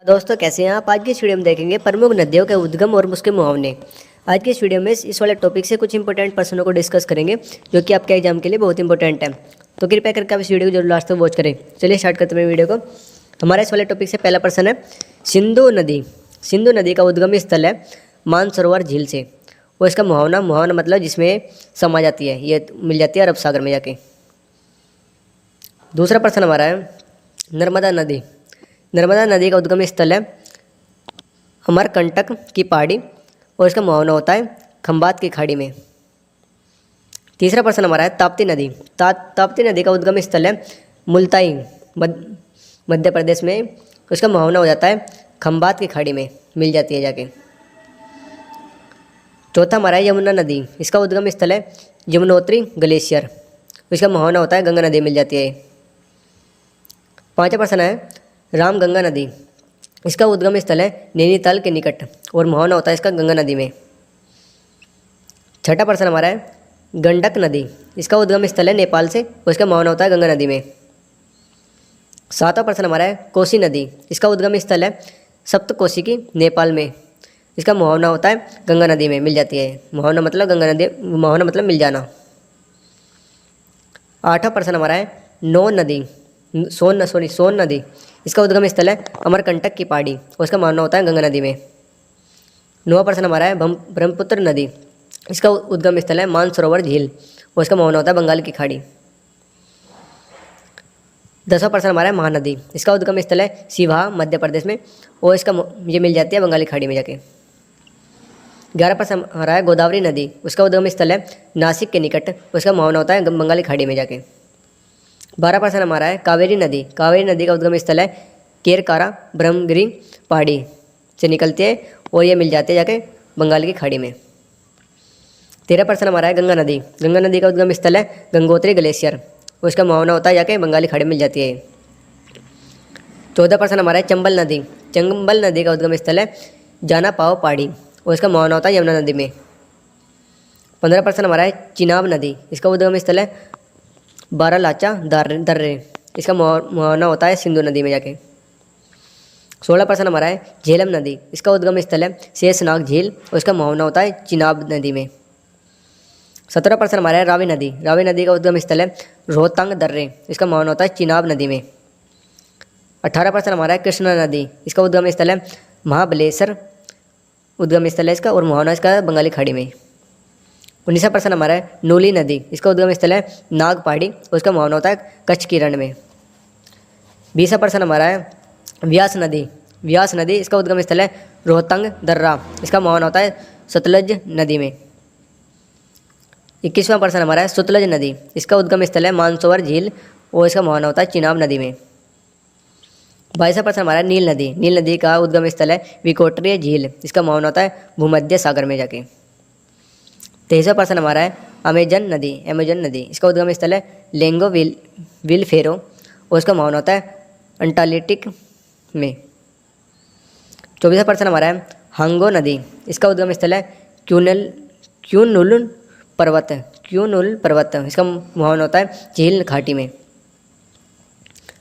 दोस्तों कैसे हैं आप। आज की इस वीडियो में देखेंगे प्रमुख नदियों के उद्गम और उसके मुहावने। आज की इस वीडियो में इस वाले टॉपिक से कुछ इंपॉर्टेंट पर्सनों को डिस्कस करेंगे जो कि आपके एग्जाम के लिए बहुत इंपॉर्टेंट है। तो कृपया करके आप इस वीडियो को जरूर लास्ट तक वॉच करें। चलिए स्टार्ट करते हैं वीडियो को। हमारे इस वाले टॉपिक से पहला प्रश्न है सिंधु नदी। सिंधु नदी का उद्गम स्थल है मानसरोवर झील से। और इसका मुहावना मतलब जिसमें समा जाती है, ये मिल जाती है अरब सागर में जाके। दूसरा प्रश्न हमारा है नर्मदा नदी। नर्मदा नदी का उद्गम स्थल है अमरकंटक की पहाड़ी और इसका मुहावना होता है खंबात की खाड़ी में। तीसरा प्रश्न हमारा है ताप्ती नदी। ताप्ती नदी का उद्गम स्थल है मुल्ताई मध्य प्रदेश में। उसका मुहावना हो जाता है खंबात की खाड़ी में, मिल जाती है जाके। चौथा हमारा है यमुना नदी। इसका उद्गम स्थल है यमुनोत्री ग्लेशियर। इसका मुहावना होता है गंगा नदी, मिल जाती है। पांचवा प्रश्न है रामगंगा नदी। इसका उद्गम स्थल है नैनीताल के निकट और मुहावना होता है इसका गंगा नदी में। छठा प्रश्न हमारा है गंडक नदी। इसका उद्गम स्थल है नेपाल से और इसका मुहावना होता है गंगा नदी में। सातवां प्रश्न हमारा है कोसी नदी। इसका उद्गम स्थल है सप्तकोशी की नेपाल में। इसका मुहावना होता है गंगा नदी में, मिल जाती है। मुहावना मतलब गंगा नदी, मुहावना मतलब मिल जाना। आठवां प्रश्न हमारा है सोन नदी। इसका उद्गम स्थल है अमरकंटक की पहाड़ी और इसका मुहावना होता है गंगा नदी में। नौवां प्रश्न हमारा है ब्रह्मपुत्र नदी। इसका उद्गम स्थल है मानसरोवर झील और इसका मुहावना होता है बंगाल की खाड़ी। 10वां प्रश्न हमारा है महानदी। इसका उद्गम स्थल है सिवाहा मध्य प्रदेश में और इसका ये मिल जाती है बंगाली खाड़ी में जाके। 11वां प्रश्न हमारा है गोदावरी नदी। उसका उद्गम स्थल है नासिक के निकट और इसका मुहावना होता है बंगाली खाड़ी में जाके। 12वां प्रश्न हमारा है कावेरी नदी। कावेरी नदी का उद्गम स्थल है केरकारा ब्रह्मगिरी पहाड़ी से निकलती है और ये मिल जाती है जाके बंगाल की खाड़ी में। 13वां प्रश्न हमारा है गंगा नदी। गंगा नदी का उद्गम स्थल है गंगोत्री ग्लेशियर और इसका मुहावना होता है जाके बंगाली खाड़ी में मिल जाती है। 14वां प्रश्न हमारा है चंबल नदी। चंबल नदी का उद्गम स्थल है जाना पाव पहाड़ी और इसका मुहावना होता है यमुना नदी में। 15वां प्रश्न हमारा है चिनाब नदी। इसका उद्गम स्थल है बारालाचा दर्रे। इसका मुहावना होता है सिंधु नदी में जाके। 16वां प्रश्न हमारा है झेलम नदी। इसका उद्गम स्थल है शेषनाग झील और इसका मुहावना होता है चिनाब नदी में। 17वां प्रश्न हमारा है रावी नदी। रावी नदी का उद्गम स्थल है रोहतांग दर्रे। इसका मुहावना होता है चिनाब नदी में। 18वां प्रश्न हमारा है कृष्णा नदी। इसका उद्गम स्थल है महाबलेश्वर उद्गम स्थल है इसका और मुहावना इसका बंगाली खाड़ी में। 19वां प्रश्न हमारा है नूली नदी। इसका उद्गम स्थल है नाग पहाड़ी और उसका मुहावना होता है कच्छ की रण में। 20वां प्रश्न हमारा है व्यास नदी। व्यास नदी इसका उद्गम स्थल है रोहतांग दर्रा। इसका मुहावना होता है सतलज नदी में। 21वां प्रश्न हमारा है सतलज नदी। इसका उद्गम स्थल है मानसरोवर झील और इसका मुहावना होता है चिनाब नदी में। 22वां प्रश्न हमारा है नील नदी। नील नदी का उद्गम स्थल है विकोटरीय झील। इसका मुहावना होता है भूमध्य सागर में जाके। 23वां प्रश्न हमारा है अमेजन नदी। इसका उद्गम स्थल है लेंगो विल फेरो और इसका मुहावना होता है अंटार्कटिक में। 24वां प्रश्न हमारा है हांगो नदी। इसका उद्गम स्थल है क्यूनुल पर्वत। इसका मुहावना होता है झील घाटी में।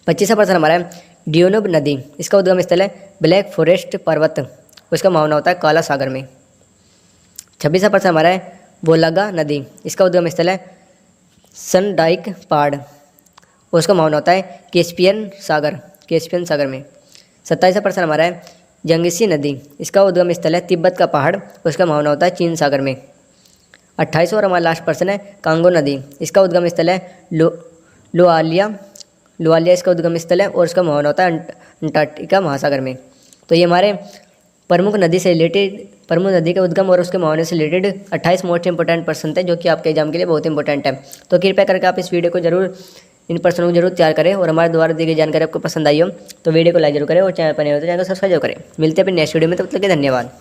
25वां प्रश्न हमारा है ड्यूनब नदी। इसका उद्गम स्थल है ब्लैक फॉरेस्ट पर्वत और इसका मुहावना होता है काला सागर में। 26वां प्रश्न हमारा है बोलागा नदी। इसका उद्गम स्थल है सनडाइक पहाड़ और उसका मुहावना होता है कैस्पियन सागर में। 27वां प्रश्न हमारा है जंगसी नदी। इसका उद्गम स्थल है तिब्बत का पहाड़ और उसका मुहावना होता है चीन सागर में। 28वां और हमारा लास्ट प्रश्न है कांगो नदी। इसका उद्गम स्थल है लुआलिया इसका उद्गम स्थल है और इसका मुहावना होता है अंटार्कटिका महासागर में। तो ये हमारे प्रमुख नदी के उद्गम और उसके मुहावने से रिलेटेड 28 मोस्ट इंपॉर्टेंट प्रश्न थे जो कि आपके एग्जाम के लिए बहुत इंपॉर्टेंट है। तो कृपया करके आप इस वीडियो को जरूर इन प्रश्नों को जरूर तैयार करें और हमारे द्वारा दी गई जानकारी आपको पसंद आई हो तो वीडियो को लाइक जरूर करें और चैनल पर नए हो तो चैनल को सब्सक्राइब करें। मिलते हैं फिर नेक्स्ट वीडियो में, तब तक के धन्यवाद।